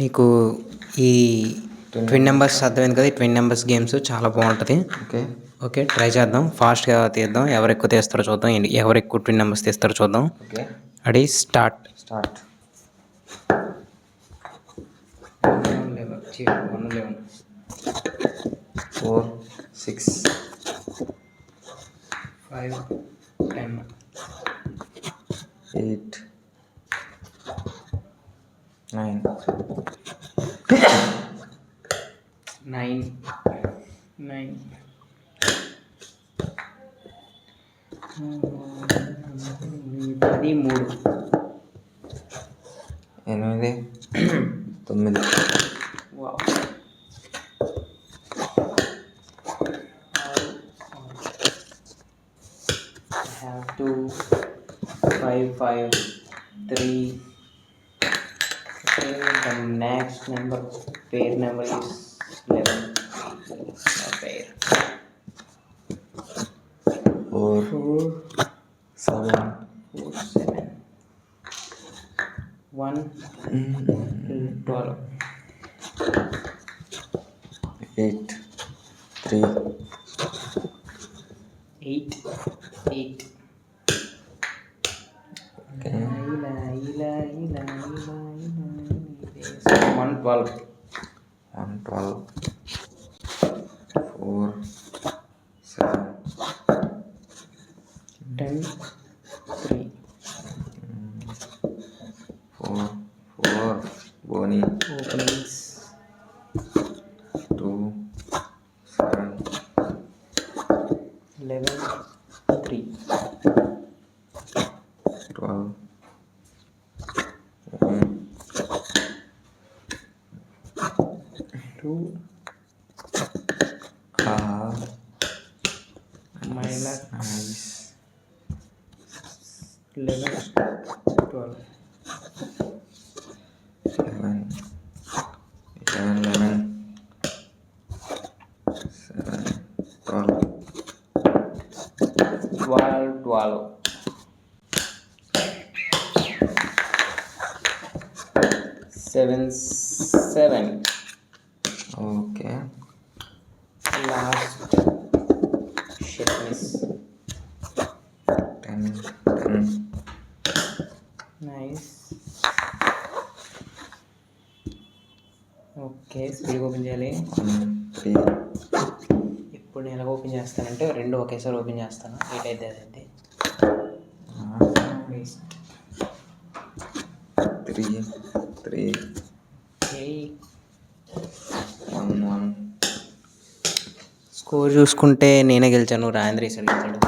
నీకు ఈ twin numbers అర్థమైంది కదా. ఈ ట్విన్ నెంబర్స్ గేమ్స్ చాలా బాగుంటుంది. ఓకే ఓకే, ట్రై చేద్దాం. ఫాస్ట్గా తీద్దాం. ఎవరు ఎక్కువ తీస్తారో చూద్దాం. ఎవరు ఎక్కువ ట్విన్ నెంబర్స్ తీస్తారో చూద్దాం. Okay ready, start. 4 6 5 10 8 9 9 9 13 8 9 Wow. I have to 5 5 3. Okay, the next number, pair number is 11. Pair 4 7 1 12 8 3 8 8. Okay. 112 4 7 10 3 4 Boni openings 2 7 11 3 12 1 2 minus nice 11 12 11 11 7 12 12 7 7. okay Last shit miss 10 10 nice. Okay, speed open చేయాలి. 3 ఇప్పుడు నేను ఎలా ఓపెన్ చేస్తానంటే రెండు ఒకేసారి open చేస్తాను. ఏటైతే అదైతే 3 1 1 స్కోర్ చూసుకుంటే నేనే గెలిచాను. రాజేంద్ర ఈసారి గెలిచాడు.